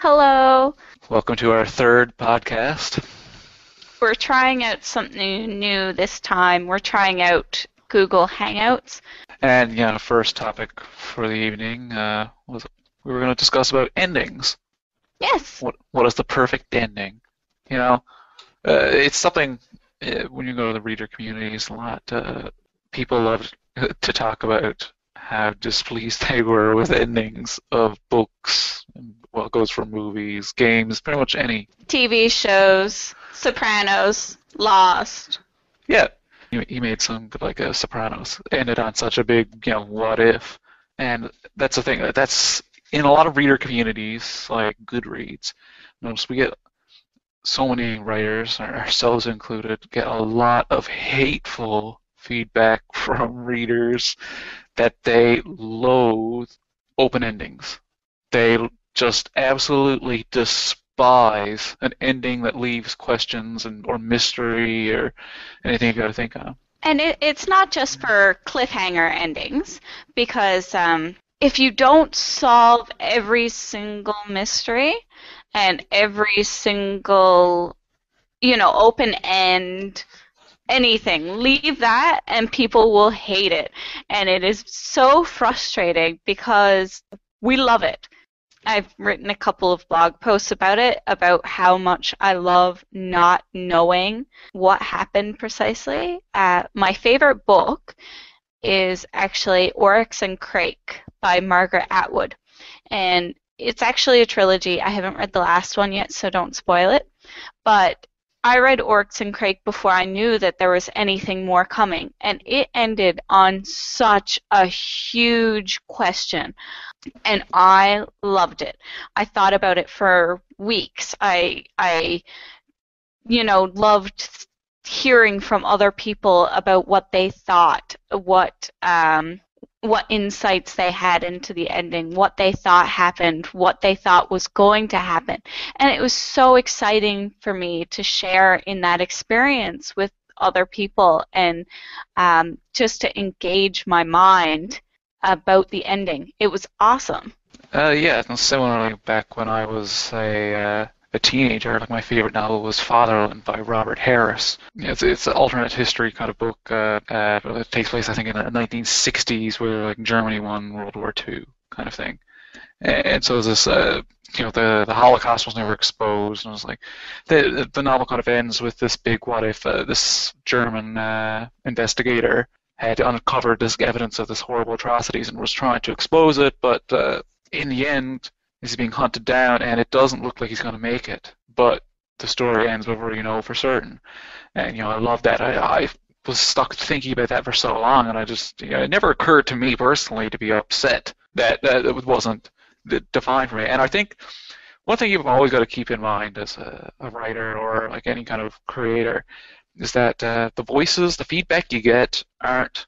Hello. Welcome to our third podcast. We're trying out something new this time. We're trying out Google Hangouts. And first topic for the evening was we were going to discuss about endings. Yes. What is the perfect ending? You know, it's something when you go to the reader communities a lot. People love to talk about how displeased they were with endings of books. Well, it goes for movies, games, pretty much any. TV shows, Sopranos, Lost. Yeah, he made some like Sopranos ended on such a big, what if? And that's the thing. That's in a lot of reader communities, like Goodreads. Notice we get so many writers, ourselves included, get a lot of hateful feedback from readers that they loathe open endings. They just absolutely despise an ending that leaves questions or mystery or anything you got to think of. And it's not just for cliffhanger endings, because if you don't solve every single mystery and every single, open end anything. Leave that and people will hate it. And it is so frustrating because we love it. I've written a couple of blog posts about it, about how much I love not knowing what happened precisely. My favorite book is actually Oryx and Crake by Margaret Atwood. And it's actually a trilogy. I haven't read the last one yet, so don't spoil it. But I read Oryx and Crake before I knew that there was anything more coming, and it ended on such a huge question, and I loved it. I thought about it for weeks. I loved hearing from other people about what they thought, what insights they had into the ending, what they thought happened, what they thought was going to happen. And it was so exciting for me to share in that experience with other people and just to engage my mind about the ending. It was awesome. Yeah, and similarly, back when I was a teenager, like my favorite novel was Fatherland by Robert Harris. It's an alternate history kind of book. It takes place, I think, in the 1960s, where like Germany won World War II, kind of thing. And so this, the Holocaust was never exposed, and it was like the novel kind of ends with this big what if this German investigator had uncovered this evidence of this horrible atrocities and was trying to expose it, but in the end, he's being hunted down, and it doesn't look like he's going to make it. But the story ends before you know for certain, and I love that. I was stuck thinking about that for so long, and I just it never occurred to me personally to be upset that it wasn't defined for me. And I think one thing you've always got to keep in mind as a writer or like any kind of creator is that the voices, the feedback you get aren't.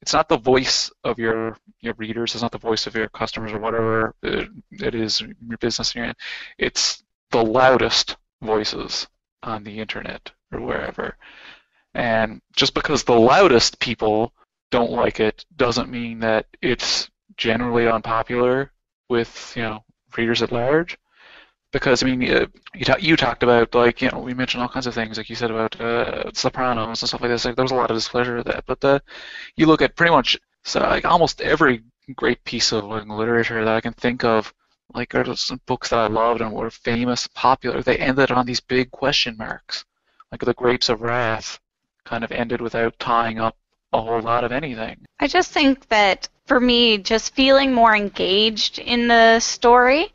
It's not the voice of your readers. It's not the voice of your customers or whatever it is your business you're in. It's the loudest voices on the internet or wherever. And just because the loudest people don't like it doesn't mean that it's generally unpopular with readers at large. Because I mean, you talked about like we mentioned all kinds of things like you said about Sopranos and stuff like this. Like there was a lot of displeasure with that, but you look at pretty much so like almost every great piece of like, literature that I can think of. Like there's some books that I loved and were famous, popular. They ended on these big question marks. Like The Grapes of Wrath kind of ended without tying up a whole lot of anything. I just think that for me, just feeling more engaged in the story,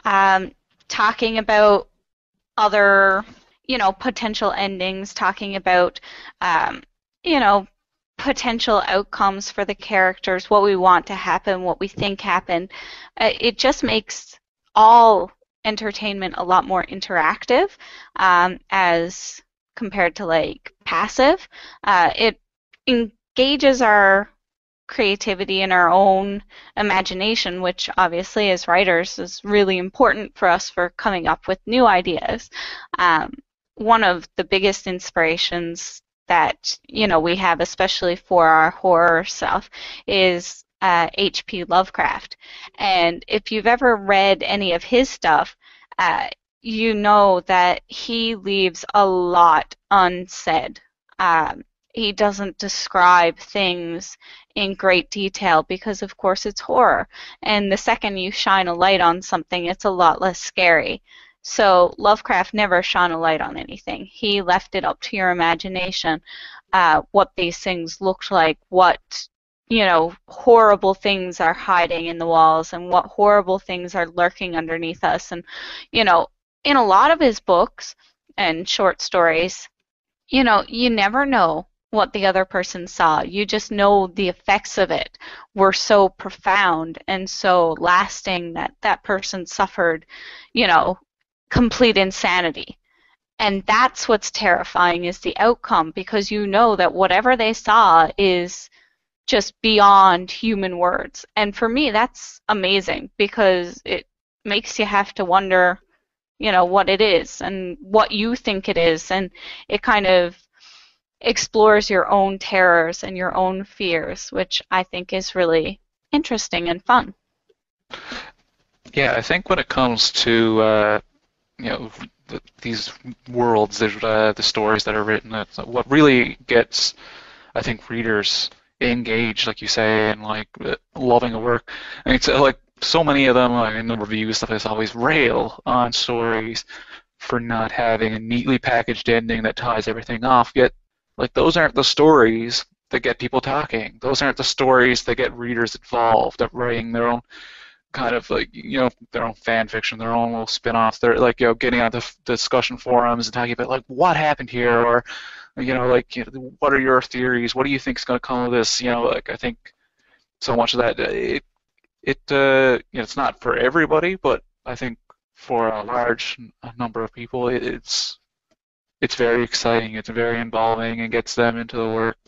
um, talking about other, potential endings, talking about, you know, potential outcomes for the characters, what we want to happen, what we think happened. It just makes all entertainment a lot more interactive, as compared to like passive. It engages our creativity and our own imagination, which obviously as writers is really important for us for coming up with new ideas. Um, One of the biggest inspirations that we have, especially for our horror stuff, is H.P. Lovecraft. And if you've ever read any of his stuff, uh, you know that he leaves a lot unsaid. Um, he doesn't describe things in great detail because, of course, it's horror. And the second you shine a light on something, it's a lot less scary. So Lovecraft never shone a light on anything. He left it up to your imagination, what these things looked like, what horrible things are hiding in the walls and what horrible things are lurking underneath us. And, you know, in a lot of his books and short stories, you never know what the other person saw. You just know the effects of it were so profound and so lasting that that person suffered, you know, complete insanity. And that's what's terrifying is the outcome because you know that whatever they saw is just beyond human words. And for me, that's amazing because it makes you have to wonder, what it is and what you think it is. And it kind of explores your own terrors and your own fears, which I think is really interesting and fun. Yeah, I think when it comes to you know these worlds, the stories that are written, that's what really gets, I think, readers engaged, like you say, and like loving a work. And it's like so many of them, like in the reviews stuff, is always rail on stories for not having a neatly packaged ending that ties everything off. Yet, like those aren't the stories that get people talking. Those aren't the stories that get readers involved, of writing their own kind of like their own fan fiction, their own little spin-offs. They're like getting on the discussion forums and talking about like what happened here, or what are your theories? What do you think is going to come of this? Like I think so much of that it's not for everybody, but I think for a large number of people it's very exciting. It's very involving and gets them into the work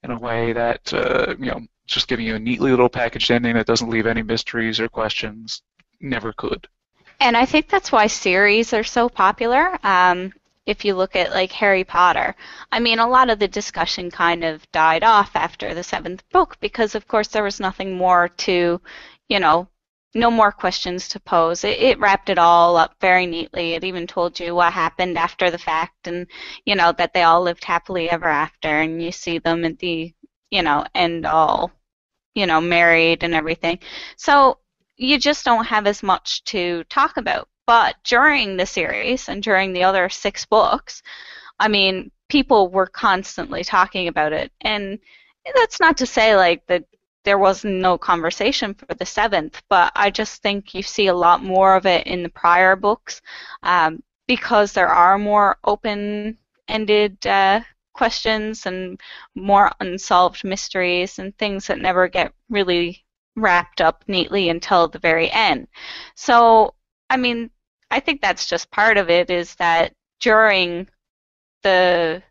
in a way that just giving you a neatly little packaged ending that doesn't leave any mysteries or questions never could. And I think that's why series are so popular. If you look at like Harry Potter, I mean, a lot of the discussion kind of died off after the seventh book because, of course, there was nothing more to, you know, no more questions to pose. It wrapped it all up very neatly. It even told you what happened after the fact and, that they all lived happily ever after. And you see them at the, end all, married and everything. So you just don't have as much to talk about. But during the series and during the other six books, I mean, people were constantly talking about it. And that's not to say like that there was no conversation for the seventh, but I just think you see a lot more of it in the prior books because there are more open-ended questions and more unsolved mysteries and things that never get really wrapped up neatly until the very end. So, I mean, I think that's just part of it is that during the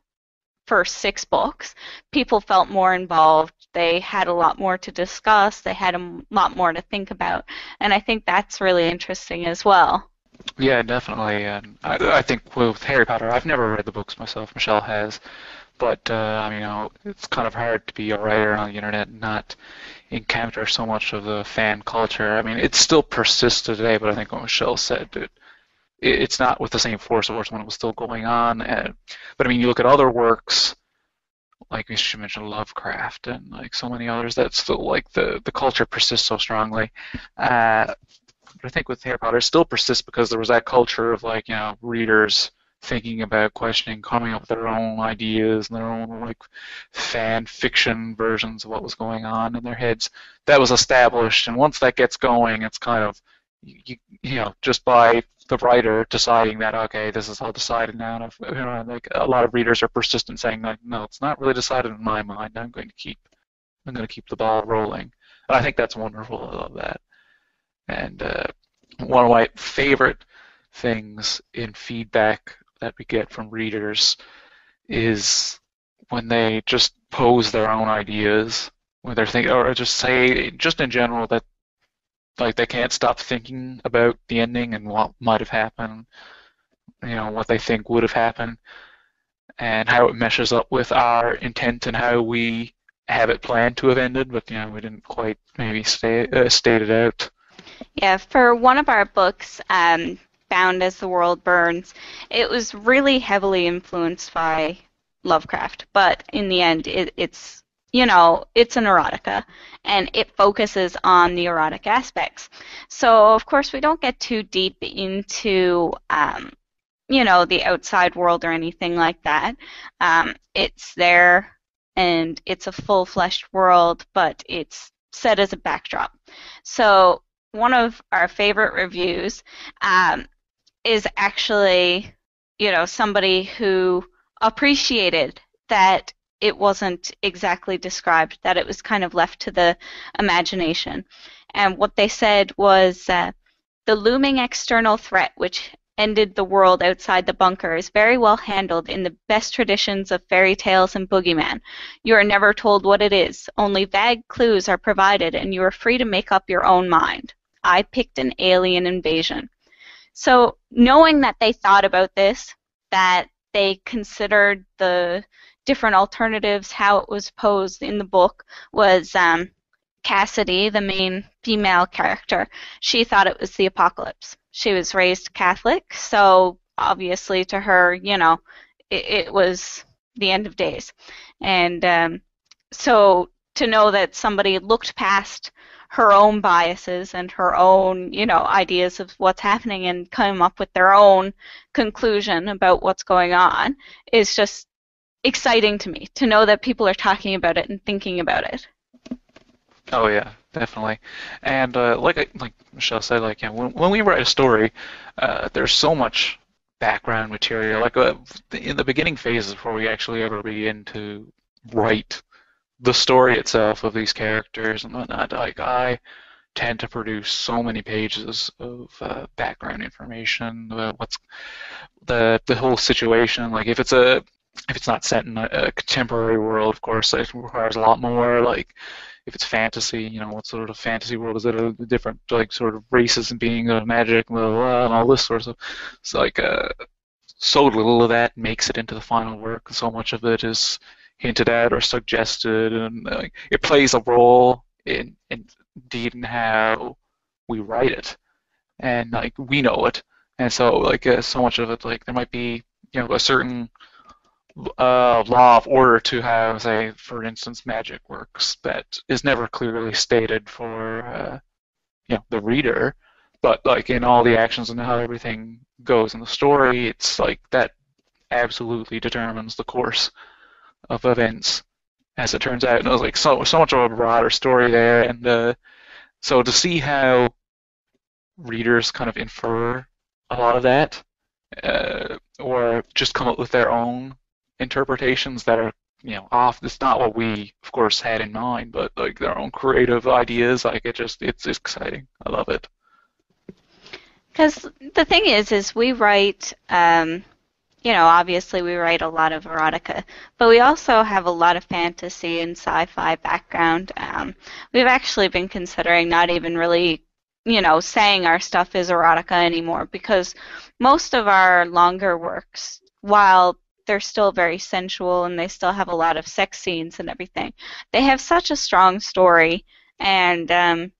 first six books, people felt more involved. They had a lot more to discuss. They had a lot more to think about. And I think that's really interesting as well. Yeah, definitely. And I think with Harry Potter, I've never read the books myself. Michelle has, but I mean, it's kind of hard to be a writer on the internet and not encounter so much of the fan culture. I mean, it still persists today, but I think what Michelle said, it's not with the same force it was when it was still going on. But I mean, you look at other works, like you mentioned Lovecraft and like so many others, that still like the culture persists so strongly. But I think with Harry Potter, it still persists because there was that culture of like readers thinking about, questioning, coming up with their own ideas and their own like fan fiction versions of what was going on in their heads. That was established, and once that gets going, it's kind of just by the writer deciding that okay, this is all decided now. And like a lot of readers are persistent, saying like, no, it's not really decided in my mind. I'm going to keep the ball rolling, and I think that's wonderful. I love that. And one of my favorite things in feedback that we get from readers is when they just pose their own ideas, when they're thinking, or just say, just in general, that like they can't stop thinking about the ending and what might have happened, what they think would have happened, and how it meshes up with our intent and how we have it planned to have ended, but we didn't quite maybe state it out. Yeah, for one of our books, Bound as the World Burns. It was really heavily influenced by Lovecraft, but in the end, it's it's an erotica, and it focuses on the erotic aspects. So of course we don't get too deep into the outside world or anything like that. It's there, and it's a full-fleshed world, but it's set as a backdrop. So one of our favorite reviews is actually, somebody who appreciated that it wasn't exactly described, that it was kind of left to the imagination. And what they said was the looming external threat which ended the world outside the bunker is very well handled in the best traditions of fairy tales and boogeyman. You are never told what it is. Only vague clues are provided, and you are free to make up your own mind. I picked an alien invasion. So knowing that they thought about this, that they considered the different alternatives, how it was posed in the book, was Cassidy, the main female character. She thought it was the apocalypse. She was raised Catholic, so obviously to her, it was the end of days. And so to know that somebody looked past her own biases and her own, ideas of what's happening and come up with their own conclusion about what's going on is just exciting to me, to know that people are talking about it and thinking about it. Oh yeah, definitely. And like Michelle said, like when we write a story, there's so much background material. Like in the beginning phases before we actually ever begin to write the story itself of these characters and whatnot, like I tend to produce so many pages of background information, what's the whole situation. Like if it's not set in a contemporary world, of course, it requires a lot more. Like if it's fantasy, what sort of fantasy world is it? Different like sort of races and being magic, blah, blah, blah, and all this sort of stuff. It's like so little of that makes it into the final work. So much of it is hinted at or suggested, and it plays a role indeed in how we write it, and like we know it, and so like so much of it, like there might be a certain law of order to how, say, for instance, magic works that is never clearly stated for the reader, but like in all the actions and how everything goes in the story, it's like that absolutely determines the course of events as it turns out. And it was like so much of a broader story there, and so to see how readers kind of infer a lot of that, or just come up with their own interpretations that are off. It's not what we, of course, had in mind, but like their own creative ideas. Like it's exciting. I love it. Because the thing is we write, obviously we write a lot of erotica, but we also have a lot of fantasy and sci-fi background. We've actually been considering not even really, saying our stuff is erotica anymore, because most of our longer works, while they're still very sensual and they still have a lot of sex scenes and everything, they have such a strong story, and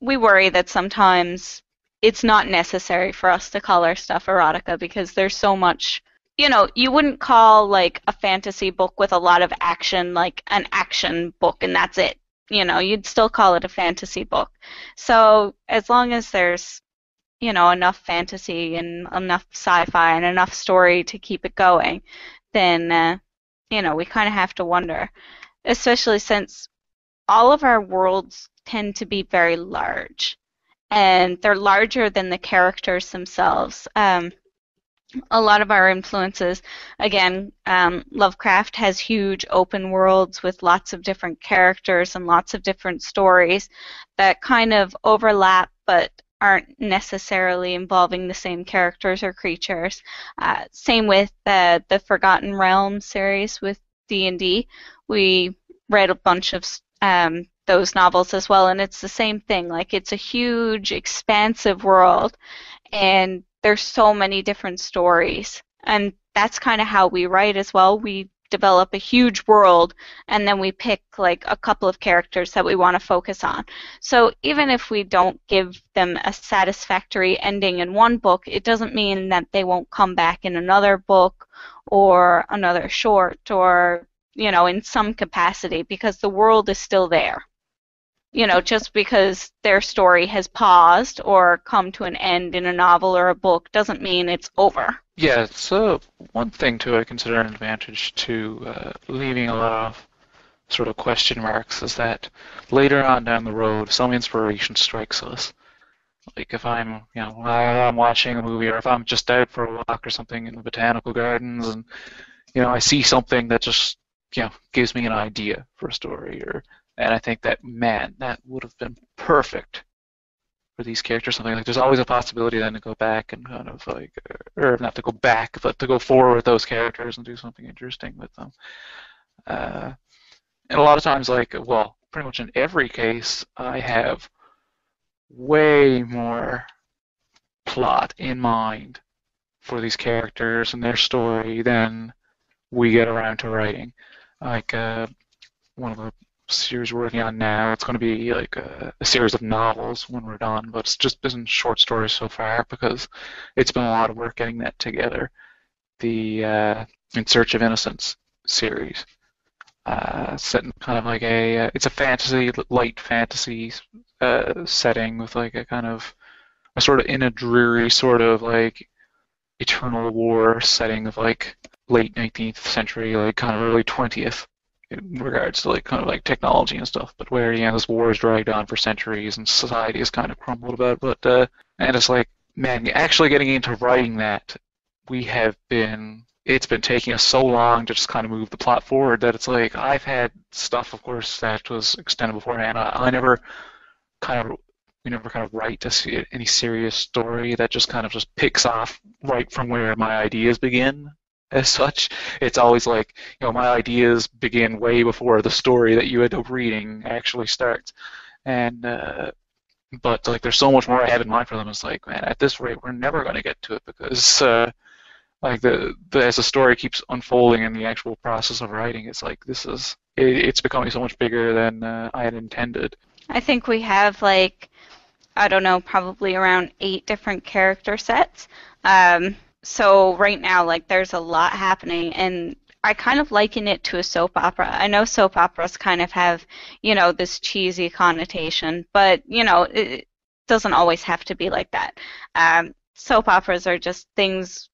we worry that sometimes it's not necessary for us to call our stuff erotica, because there's so much, you wouldn't call like a fantasy book with a lot of action like an action book and that's it. You'd still call it a fantasy book. So as long as there's enough fantasy and enough sci-fi and enough story to keep it going, then we kind of have to wonder, especially since all of our worlds tend to be very large, and they're larger than the characters themselves. A lot of our influences, again, Lovecraft has huge open worlds with lots of different characters and lots of different stories that kind of overlap but aren't necessarily involving the same characters or creatures. Same with the Forgotten Realms series with D&D. We read a bunch of those novels as well, and it's the same thing. Like, it's a huge, expansive world, and there's so many different stories, and that's kind of how we write as well. We develop a huge world, and then we pick like a couple of characters that we want to focus on. So even if we don't give them a satisfactory ending in one book, it doesn't mean that they won't come back in another book or another short or, in some capacity, because the world is still there. Just because their story has paused or come to an end in a novel or a book doesn't mean it's over. Yeah, so one thing too I consider an advantage to leaving a lot of sort of question marks is that later on down the road, some inspiration strikes us. Like if while I'm watching a movie, or if I'm just out for a walk or something in the botanical gardens, and I see something that just gives me an idea for a story, and I think that, man, that would have been perfect for these characters. Something like, there's always a possibility then to go back and kind of like, or not to go back, but to go forward with those characters and do something interesting with them. And a lot of times, like, well, pretty much in every case, I have way more plot in mind for these characters and their story than we get around to writing. Like one of the series we're working on now, it's going to be like a series of novels when we're done, but it's just been short stories so far because it's been a lot of work getting that together. The In Search of Innocence series, set in kind of like it's a light fantasy setting with like a kind of a sort of in a dreary sort of like eternal war setting of like late 19th century, like kind of early 20th, in regards to like kind of like technology and stuff, but where this war has dragged on for centuries and society has kind of crumbled about. But and it's like, man, actually getting into writing that, it's been taking us so long to just kind of move the plot forward that it's like, I've had stuff, of course, that was extended beforehand. We never kind of write any serious story that just kind of just picks off right from where my ideas begin. As such, it's always like, my ideas begin way before the story that you end up reading actually starts. And but like, there's so much more I have in mind for them. It's like, man, at this rate, we're never going to get to it because like as the story keeps unfolding in the actual process of writing, it's like it's becoming so much bigger than I had intended. I think we have like, I don't know, probably around 8 different character sets. So right now, like, there's a lot happening, and I kind of liken it to a soap opera. I know soap operas kind of have, this cheesy connotation, but, it doesn't always have to be like that. Soap operas are just things,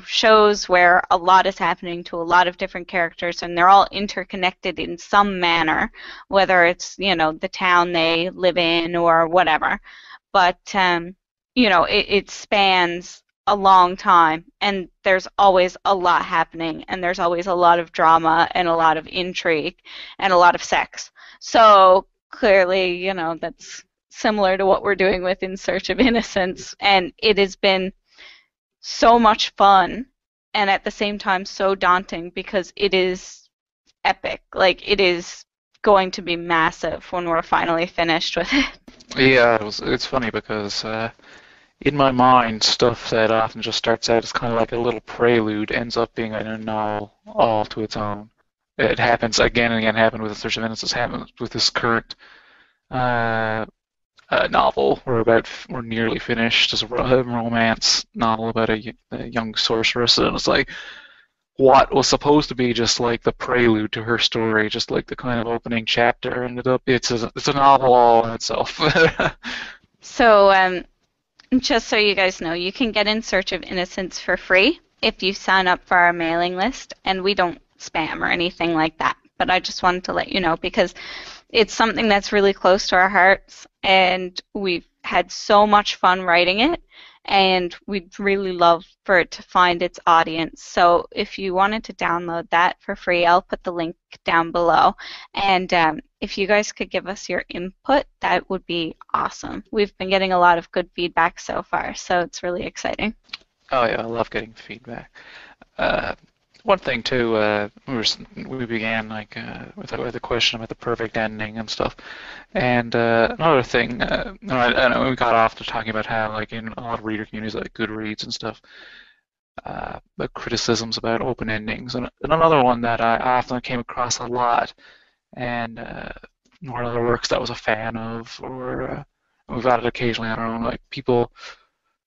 shows where a lot is happening to a lot of different characters, and they're all interconnected in some manner, whether it's, the town they live in or whatever. But, it spans a long time, and there's always a lot happening, and there's always a lot of drama and a lot of intrigue and a lot of sex. So clearly, that's similar to what we're doing with In Search of Innocence, and it has been so much fun and at the same time so daunting because it is epic. Like, it is going to be massive when we're finally finished with it. Yeah, it's funny because in my mind, stuff that often just starts out as kind of like a little prelude ends up being a novel all to its own. It happens again and again. Happened with In Search of Innocence. Happened with this current novel. We're nearly finished. It's a romance novel about a young sorceress, and it's like, what was supposed to be just like the prelude to her story, just like the kind of opening chapter, ended up it's a novel all in itself. So, just so you guys know, you can get In Search of Innocence for free if you sign up for our mailing list, and we don't spam or anything like that. But I just wanted to let you know because it's something that's really close to our hearts, and we've had so much fun writing it, and we'd really love for it to find its audience. So if you wanted to download that for free, I'll put the link down below. And if you guys could give us your input, that would be awesome. We've been getting a lot of good feedback so far, so it's really exciting. Oh yeah, I love getting feedback. One thing too, we began like with the question about the perfect ending and stuff, and another thing, I know we got off to talking about how like in a lot of reader communities like Goodreads and stuff, the criticisms about open endings. And another one that I often came across a lot, and one of the works that I was a fan of, or we've had it occasionally on our own, like people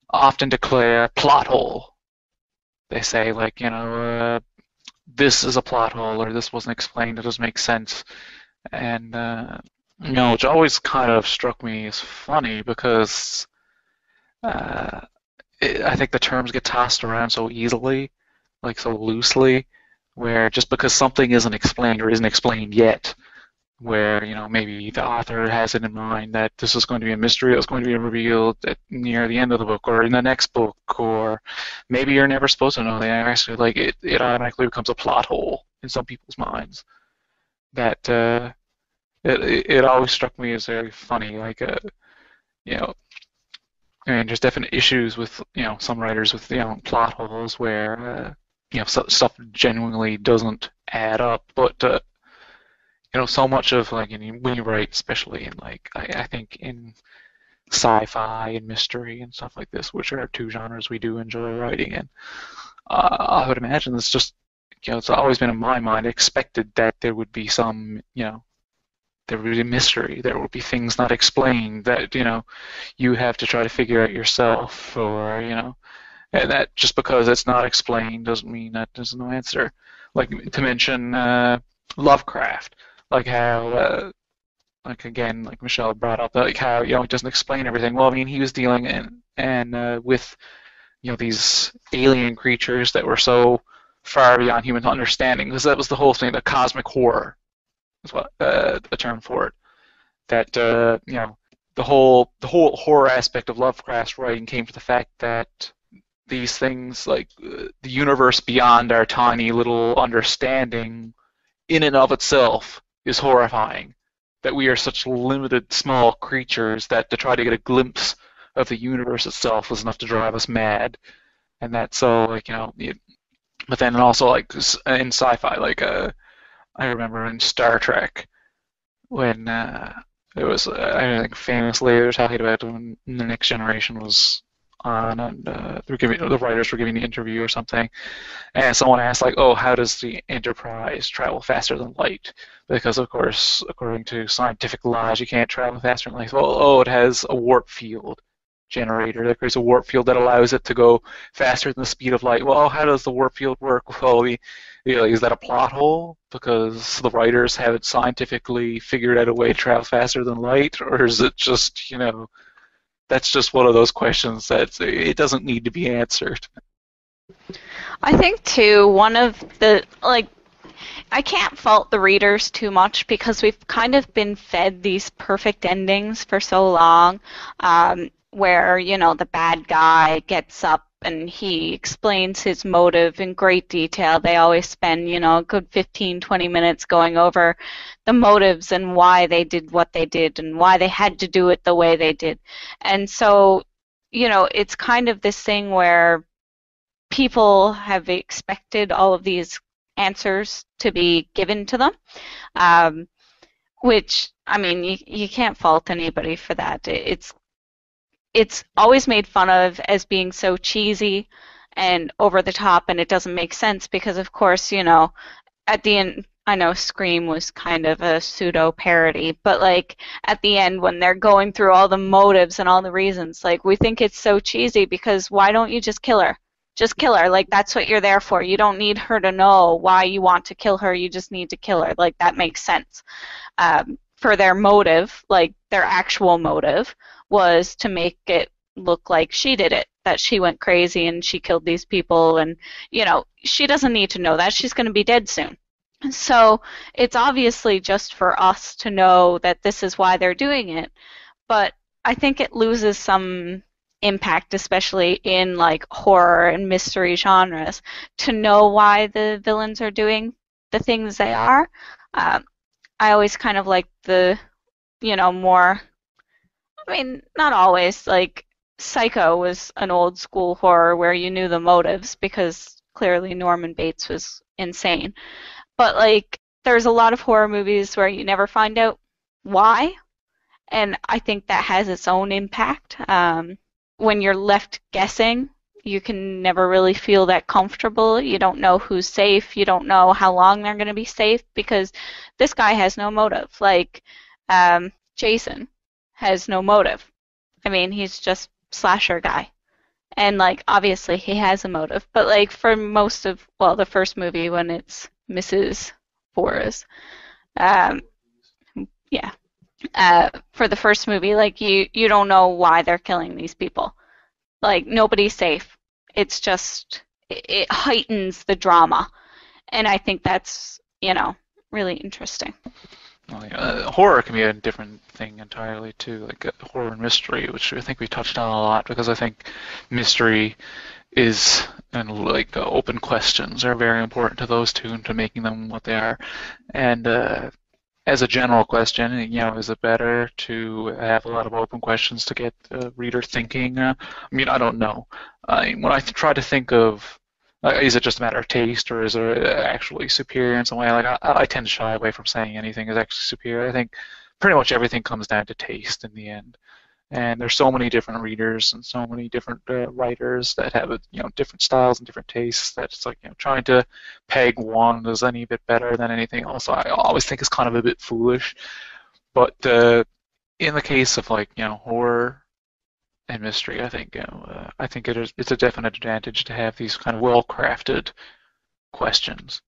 often declare plot hole. They say, like, this is a plot hole, or this wasn't explained, it doesn't make sense. And, which always kind of struck me as funny because uh, I think the terms get tossed around so easily, like so loosely, where just because something isn't explained or isn't explained yet, where maybe the author has it in mind that this is going to be a mystery that's going to be revealed near the end of the book or in the next book, or maybe you're never supposed to know. They actually like it automatically becomes a plot hole in some people's minds. That it always struck me as very funny. Like you know, I mean, there's definite issues with some writers with plot holes where stuff genuinely doesn't add up, but so much of like when you write, especially in like I think in sci-fi and mystery and stuff like this, which are two genres we do enjoy writing in. I would imagine it's just it's always been in my mind expected that there would be some there would be mystery, there would be things not explained that you have to try to figure out yourself, or and that just because it's not explained doesn't mean that there's no answer. Like to mention Lovecraft, like how like again, like Michelle brought up, like how it doesn't explain everything. Well, I mean, he was dealing with these alien creatures that were so far beyond human understanding, because that was the whole thing, the cosmic horror is what a term for it. That the whole horror aspect of Lovecraft's writing came to the fact that these things, like the universe beyond our tiny little understanding, in and of itself, is horrifying. That we are such limited, small creatures that to try to get a glimpse of the universe itself was enough to drive us mad. And that so like but then also like in sci-fi, like I remember in Star Trek when it was I think famously they were talking about when the Next Generation was on, and the writers were giving the interview or something, and someone asked, like, "Oh, how does the Enterprise travel faster than light?" Because, of course, according to scientific laws, you can't travel faster than light. Well, oh, it has a warp field generator that creates a warp field that allows it to go faster than the speed of light. Well, how does the warp field work? Well, is that a plot hole because the writers haven't scientifically figured out a way to travel faster than light, or is it just that's just one of those questions that it doesn't need to be answered. I think too, one of the like I can't fault the readers too much because we've kind of been fed these perfect endings for so long, where, the bad guy gets up and he explains his motive in great detail. They always spend, a good 15, 20 minutes going over the motives and why they did what they did and why they had to do it the way they did. And so, it's kind of this thing where people have expected all of these answers to be given to them, um, which, I mean, you can't fault anybody for that. It's always made fun of as being so cheesy and over the top, and it doesn't make sense because, of course, at the end, I know Scream was kind of a pseudo parody, but like at the end when they're going through all the motives and all the reasons, like we think it's so cheesy because why don't you just kill her? Just kill her. Like that's what you're there for. You don't need her to know why you want to kill her. You just need to kill her. Like that makes sense. For their motive, like their actual motive, was to make it look like she did it, that she went crazy and she killed these people, and she doesn't need to know that. She's going to be dead soon. So it's obviously just for us to know that this is why they're doing it, but I think it loses some impact, especially in like horror and mystery genres, to know why the villains are doing the things they are. Um, I always kind of like the, more, I mean, not always, like Psycho was an old school horror where you knew the motives because clearly Norman Bates was insane. But like, there's a lot of horror movies where you never find out why, and I think that has its own impact. When you're left guessing, you can never really feel that comfortable. You don't know who's safe. You don't know how long they're going to be safe because this guy has no motive. Like, Jason has no motive. I mean, he's just slasher guy. And like obviously he has a motive, but like for most of the first movie when it's Mrs. Forrest, um, yeah, for the first movie, like you don't know why they're killing these people. Like nobody's safe. It's just it heightens the drama, and I think that's really interesting. Like, horror can be a different thing entirely too, like horror and mystery, which I think we touched on a lot because I think mystery is and like open questions are very important to those two and to making them what they are. And as a general question, is it better to have a lot of open questions to get the reader thinking? I mean, I don't know. When I try to think of, is it just a matter of taste or is it actually superior in some way? Like, I tend to shy away from saying anything is actually superior. I think pretty much everything comes down to taste in the end. And there's so many different readers and so many different writers that have different styles and different tastes that it's like trying to peg one as any bit better than anything else. I always think is kind of a bit foolish. But in the case of like horror and mystery, I think I think it's a definite advantage to have these kind of well-crafted questions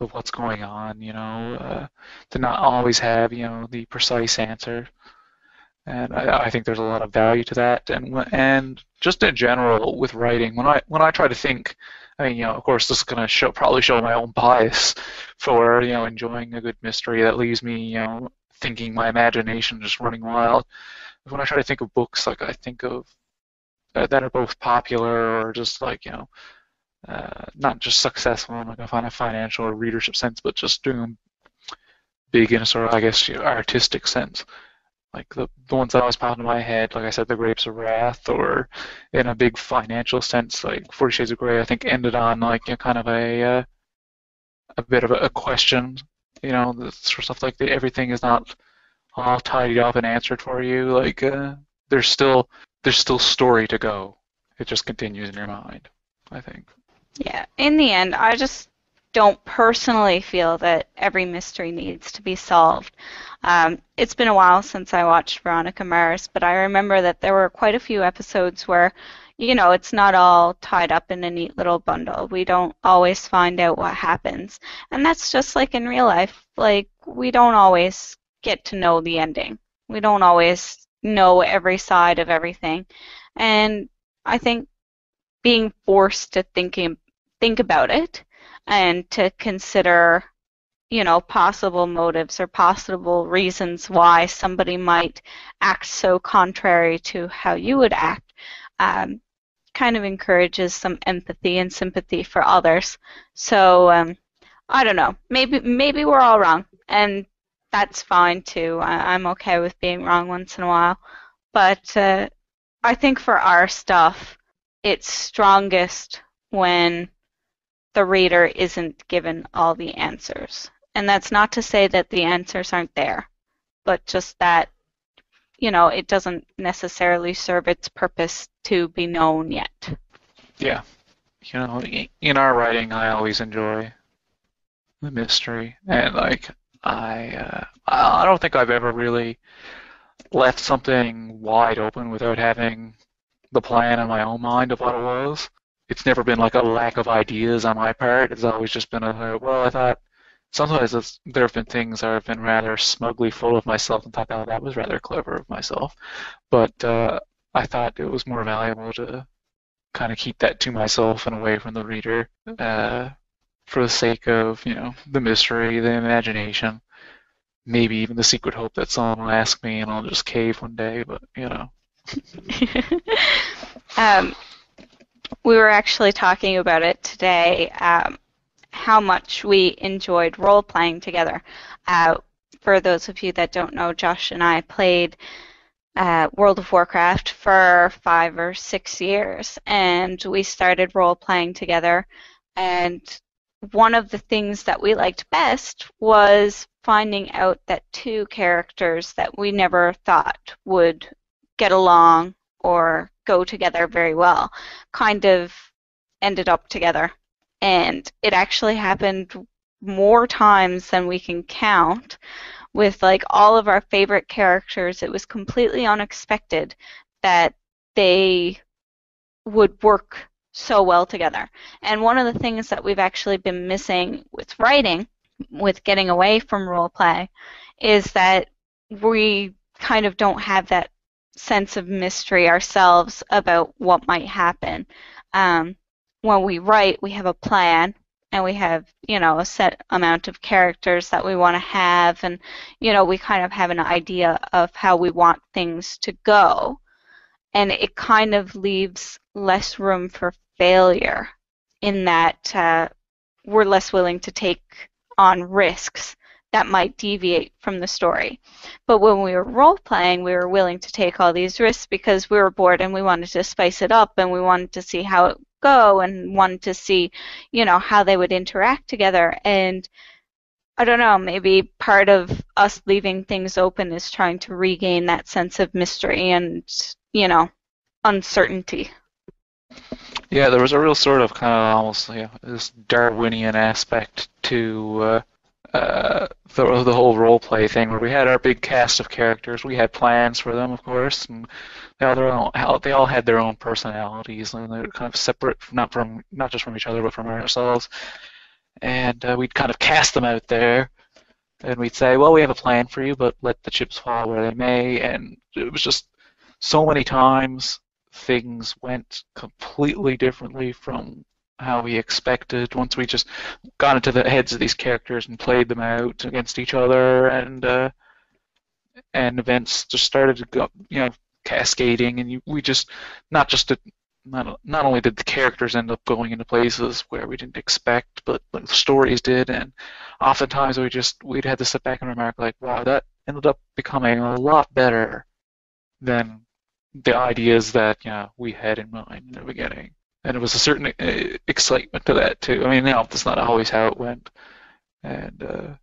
of what's going on. To not always have the precise answer. And I think there's a lot of value to that, and just in general with writing, when I try to think, I mean, of course, this is going to probably show my own bias for enjoying a good mystery that leaves me thinking my imagination just running wild. When I try to think of books, like I think of that are both popular or just like not just successful in like a financial or readership sense, but just doing big in a sort of I guess artistic sense. Like the ones that always pop into my head, like I said, The Grapes of Wrath, or in a big financial sense, like 40 Shades of Grey, I think ended on like kind of a bit of a question, the sort of stuff like everything is not all tidied up and answered for you. Like there's still story to go. It just continues in your mind, I think. Yeah, in the end, I just don't personally feel that every mystery needs to be solved. It's been a while since I watched Veronica Mars, but I remember that there were quite a few episodes where, it's not all tied up in a neat little bundle. We don't always find out what happens. And that's just like in real life. Like, we don't always get to know the ending. We don't always know every side of everything. And I think being forced to think about it and to consider, possible motives or possible reasons why somebody might act so contrary to how you would act, kind of encourages some empathy and sympathy for others. So I don't know. Maybe we're all wrong, and that's fine too. I'm okay with being wrong once in a while. But I think for our stuff, it's strongest when the reader isn't given all the answers. And that's not to say that the answers aren't there, but just that, it doesn't necessarily serve its purpose to be known yet. Yeah, in our writing, I always enjoy the mystery, and like I don't think I've ever really left something wide open without having the plan in my own mind of what it was. It's never been like a lack of ideas on my part. It's always just been well, I thought sometimes there have been things that I've been rather smugly full of myself and thought, oh, that was rather clever of myself. But I thought it was more valuable to kind of keep that to myself and away from the reader for the sake of, the mystery, the imagination, maybe even the secret hope that someone will ask me and I'll just cave one day, but. um, we were actually talking about it today, how much we enjoyed role-playing together. For those of you that don't know, Josh and I played World of Warcraft for 5 or 6 years, and we started role-playing together. And one of the things that we liked best was finding out that two characters that we never thought would get along or go together very well kind of ended up together. And it actually happened more times than we can count with like all of our favorite characters. It was completely unexpected that they would work so well together. And one of the things that we've actually been missing with writing, with getting away from role play, is that we kind of don't have that sense of mystery ourselves about what might happen. Um, when we write, we have a plan and we have, a set amount of characters that we want to have, and, we kind of have an idea of how we want things to go. And it kind of leaves less room for failure in that we're less willing to take on risks that might deviate from the story. But when we were role playing, we were willing to take all these risks because we were bored and we wanted to spice it up and we wanted to see how it would go and wanted to see, how they would interact together. And I don't know, maybe part of us leaving things open is trying to regain that sense of mystery and, uncertainty. Yeah, there was a real sort of kind of almost this Darwinian aspect to the whole role play thing, where we had our big cast of characters. We had plans for them, of course, and they all had their own personalities, and they were kind of separate, not just from each other, but from ourselves. And we'd kind of cast them out there, and we'd say, well, we have a plan for you, but let the chips fall where they may. And it was just so many times things went completely differently from how we expected once we just got into the heads of these characters and played them out against each other, and events just started to go, cascading, and we just not only did the characters end up going into places where we didn't expect, but the stories did, and oftentimes we'd had to sit back and remark like, wow, that ended up becoming a lot better than the ideas that we had in mind in the beginning. And it was a certain excitement to that too. I mean, that's not always how it went, and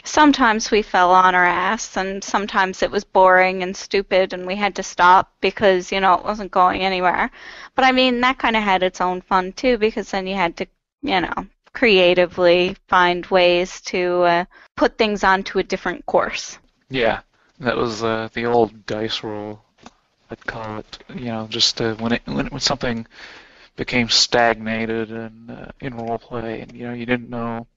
Sometimes we fell on our ass, and sometimes it was boring and stupid, and we had to stop because, it wasn't going anywhere. But I mean, that kind of had its own fun too, because then you had to, creatively find ways to put things onto a different course. yeah, that was the old dice roll, I'd call it. Just when something became stagnated and in role play, and you didn't know,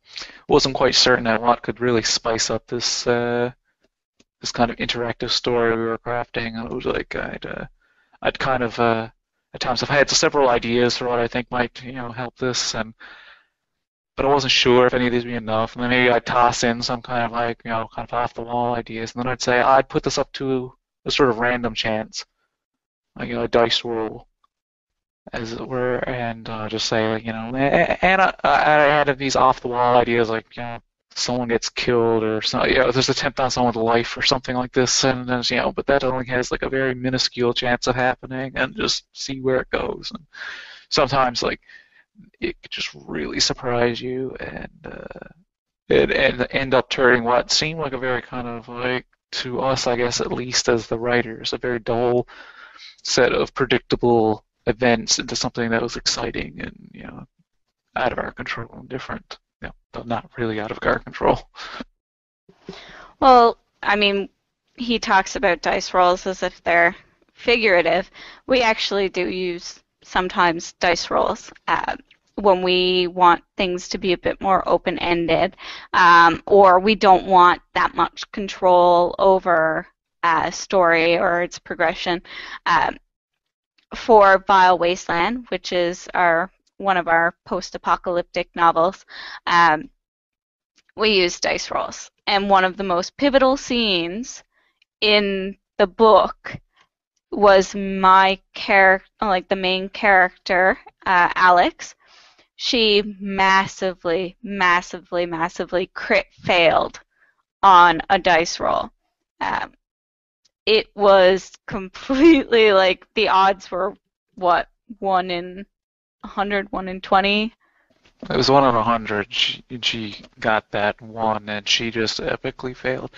wasn't quite certain at what could really spice up this this kind of interactive story we were crafting. And it was like I'd kind of at times I've had several ideas for what I think might help this, but I wasn't sure if any of these would be enough. And then maybe I'd toss in some kind of like kind of off the wall ideas, and then I'd say I'd put this up to a sort of random chance, like a dice roll, as it were, and just say, like, and I had these off-the-wall ideas, like, someone gets killed or something, there's an attempt on someone's life or something like this, and then, but that only has like a very minuscule chance of happening, and just see where it goes. And sometimes, like, it could just really surprise you, and end up turning what seemed like a very kind of like, to us, I guess, at least as the writers, a very dull set of predictable events into something that was exciting and out of our control and different, but not really out of our control. Well, I mean, he talks about dice rolls as if they're figurative. We actually do use sometimes dice rolls when we want things to be a bit more open-ended, or we don't want that much control over a story or its progression. For Vile Wasteland, which is one of our post-apocalyptic novels, we use dice rolls. And one of the most pivotal scenes in the book was my character, like the main character, Alex. She massively, massively, massively crit failed on a dice roll. It was completely like the odds were what, 1 in 100, 1 in 20. It was 1 in 100. She got that one, and she just epically failed.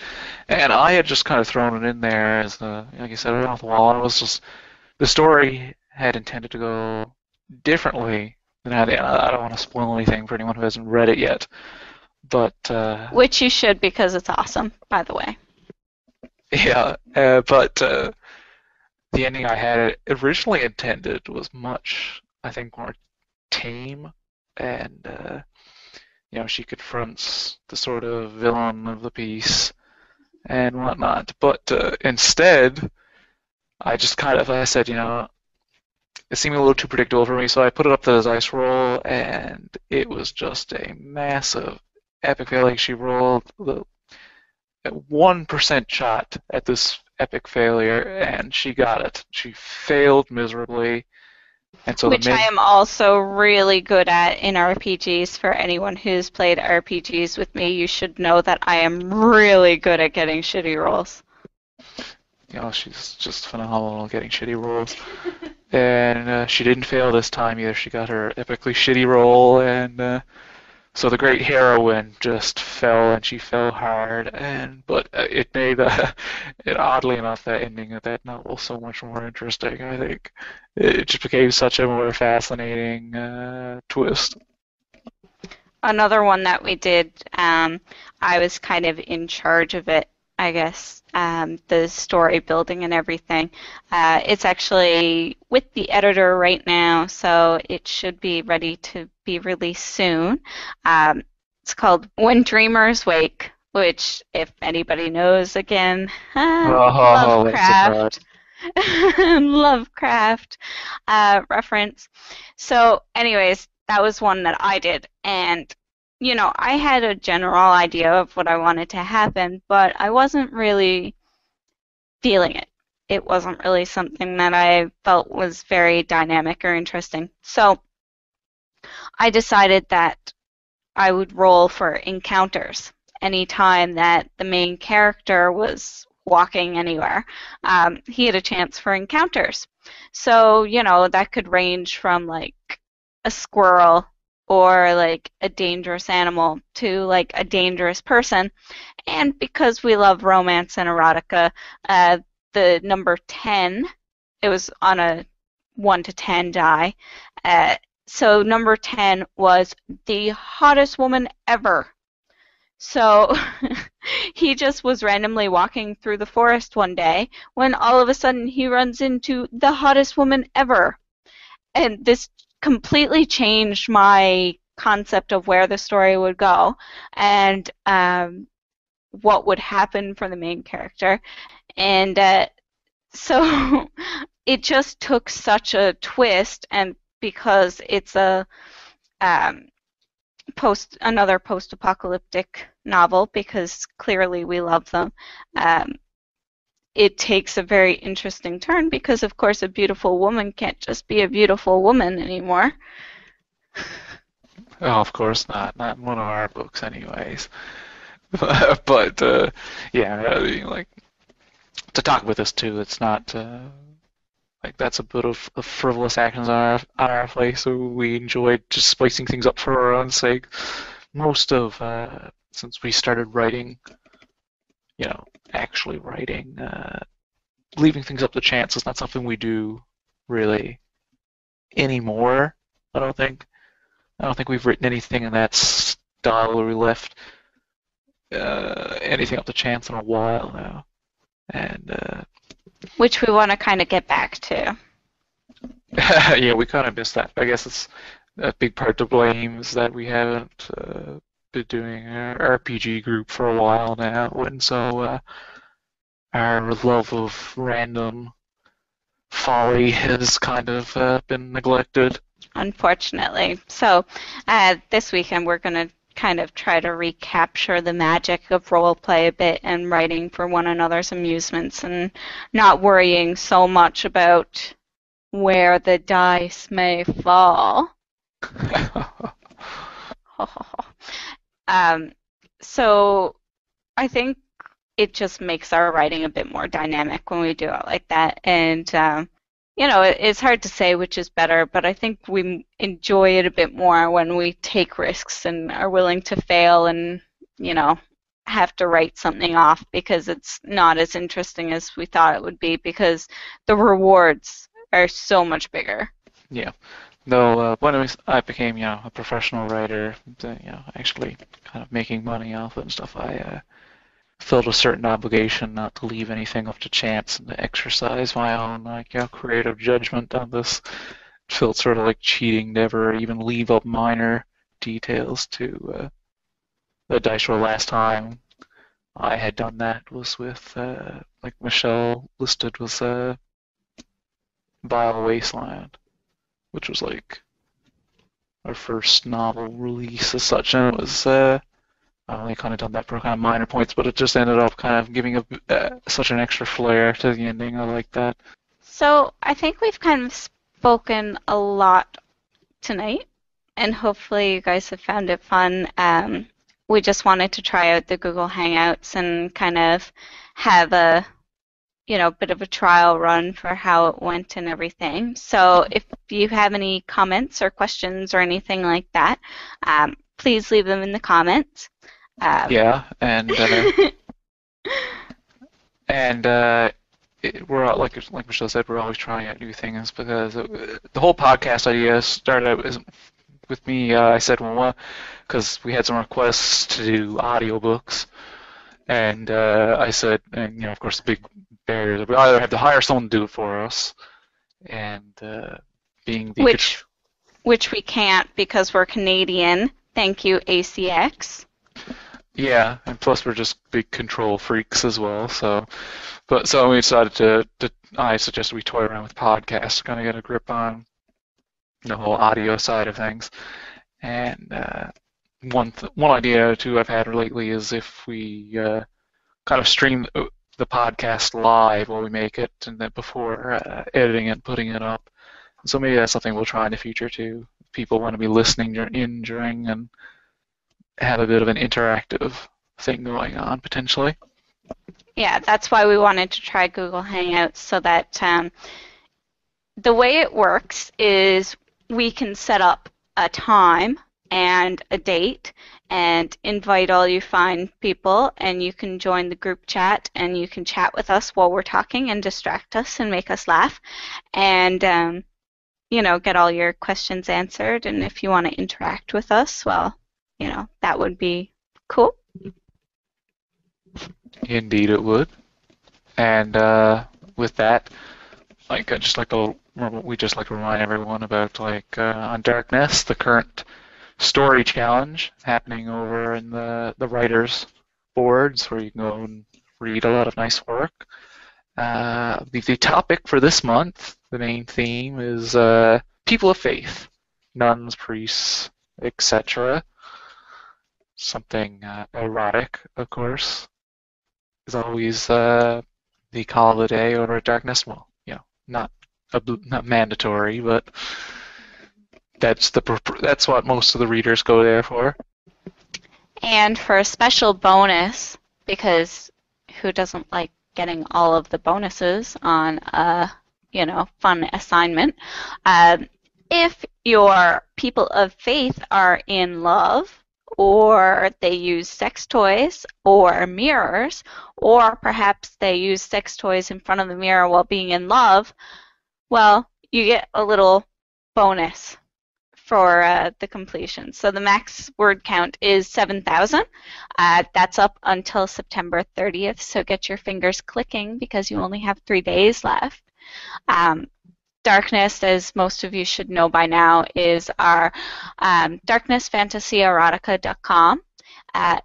And I had just kind of thrown it in there as like you said, right off the wall. I was just the story had intended to go differently than I don't want to spoil anything for anyone who hasn't read it yet, but Which you should because it's awesome, by the way. yeah, but the ending I had originally intended was much, I think, more tame, and she confronts the sort of villain of the piece and whatnot. But instead, I just kind of, I said, it seemed a little too predictable for me, so I put it up to the dice roll, and it was just a massive epic fail. Like she rolled the 1% shot at this epic failure, and she got it. She failed miserably, and so the Which I main, am also really good at in RPGs. For anyone who's played RPGs with me, you should know that I am really good at getting shitty rolls. she's just phenomenal at getting shitty rolls. And she didn't fail this time either. She got her epically shitty roll, and so the great heroine just fell, and she fell hard. But it made it oddly enough that ending of that novel so much more interesting. I think it just became such a more fascinating twist. Another one that we did, I was kind of in charge of it, I guess, the story building and everything. It's actually with the editor right now, so it should be ready to be released soon. It's called When Dreamers Wake, which, if anybody knows, again, Oh, what a surprise. Lovecraft. Lovecraft reference. So, anyways, that was one that I did, and I had a general idea of what I wanted to happen, but I wasn't really feeling it. It wasn't really something that I felt was very dynamic or interesting. So I decided that I would roll for encounters anytime that the main character was walking anywhere. He had a chance for encounters. So, that could range from like a squirrel or like a dangerous animal to like a dangerous person. And because we love romance and erotica, the number 10, it was on a 1 to 10 die. So number 10 was the hottest woman ever. So he just was randomly walking through the forest one day when all of a sudden he runs into the hottest woman ever. And this completely changed my concept of where the story would go and what would happen for the main character. And so it just took such a twist, and because it's a um, another post-apocalyptic novel, because clearly we love them. Um, it takes a very interesting turn because, of course, a beautiful woman can't just be a beautiful woman anymore. Oh, of course not. Not in one of our books, anyways. But yeah, I mean, like to talk with this too. It's not like that's a bit of frivolous actions on our place. So we enjoyed just spicing things up for our own sake. Most of since we started writing, actually writing, leaving things up to chance is not something we do really anymore. I don't think. I don't think we've written anything in that style where we left anything up to chance in a while now. And Which we want to kind of get back to. yeah, we kind of missed that. I guess it's a big part to blame is that we haven't been doing our RPG group for a while now, and so our love of random folly has kind of been neglected. Unfortunately. So this weekend we're going to kind of try to recapture the magic of role play a bit and writing for one another's amusements and not worrying so much about where the dice may fall. um, so I think it just makes our writing a bit more dynamic when we do it like that. And it's hard to say which is better, but I think we enjoy it a bit more when we take risks and are willing to fail and, have to write something off because it's not as interesting as we thought it would be because the rewards are so much bigger. Yeah. Though when I became, a professional writer, actually kind of making money off it and stuff, I felt a certain obligation not to leave anything up to chance and to exercise my own, creative judgment on this. It felt sort of like cheating, never even leave up minor details to the dice roll. Last time I had done that was with, like Michelle listed, was Vile Wasteland, which was like our first novel release as such, and it was I only kind of done that for kind of minor points, but it just ended up kind of giving such an extra flair to the ending. I like that. So I think we've kind of spoken a lot tonight, and hopefully you guys have found it fun. We just wanted to try out the Google Hangouts and kind of have a bit of a trial run for how it went and everything. So if you have any comments or questions or anything like that, please leave them in the comments. Yeah, and and we're like Michelle said, we're always trying out new things because the whole podcast idea started out with me. I said, well, because we had some requests to do audiobooks, and I said, and of course, the big barriers we either have to hire someone to do it for us, and being the which we can't because we're Canadian. Thank you, ACX. Yeah, and plus we're just big control freaks as well. So we decided I suggested we toy around with podcasts to kind of get a grip on the whole audio side of things. And one idea too I've had lately is if we kind of stream the podcast live while we make it, and then before editing it and putting it up. So maybe that's something we'll try in the future too. People want to be listening during and have a bit of an interactive thing going on potentially. Yeah, that's why we wanted to try Google Hangouts, so that the way it works is we can set up a time and a date and invite all you fine people, and you can join the group chat and you can chat with us while we're talking and distract us and make us laugh, and get all your questions answered. And if you want to interact with us, well, that would be cool. Indeed it would. And with that, we just like to remind everyone about on Darkness, the current story challenge happening over in the writers boards, where you can go and read a lot of nice work. The topic for this month, the main theme, is people of faith, nuns, priests, etc. Something erotic, of course, is always the call of the day over at Darkness. Well, not mandatory, but that's what most of the readers go there for. And for a special bonus, because who doesn't like getting all of the bonuses on a fun assignment? If your people of faith are in love, or they use sex toys or mirrors, or perhaps they use sex toys in front of the mirror while being in love, well, you get a little bonus for the completion. So the max word count is 7,000. That's up until September 30th, so get your fingers clicking because you only have 3 days left. Darkness, as most of you should know by now, is our darknessfantasyerotica.com.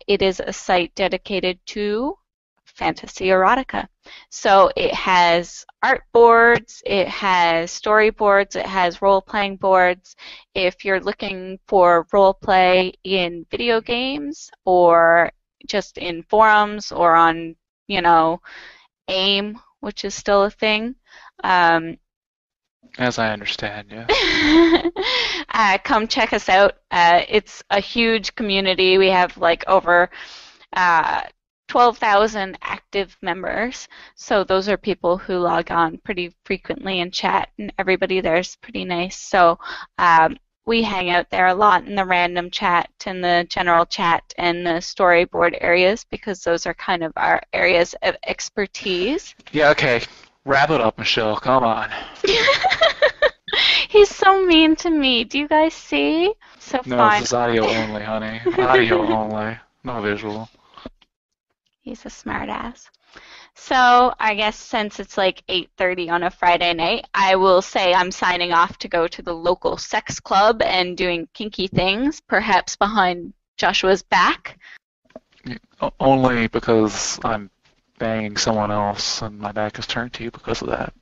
It is a site dedicated to fantasy erotica. So it has art boards, it has storyboards, it has role-playing boards. If you're looking for role-play in video games or just in forums or on, AIM, which is still a thing, as I understand, yeah. Come check us out. It's a huge community. We have over 12,000 active members. So those are people who log on pretty frequently and chat, and everybody there is pretty nice. So we hang out there a lot in the random chat and the general chat and the storyboard areas because those are kind of our areas of expertise. Yeah, okay. Wrap it up, Michelle. Come on. He's so mean to me. Do you guys see? So No, this fine. is audio only, honey. Audio only. No visual. He's a smartass. So I guess since it's like 8:30 on a Friday night, I will say I'm signing off to go to the local sex club and doing kinky things, perhaps behind Joshua's back. Only because I'm banging someone else and my back is turned to you because of that.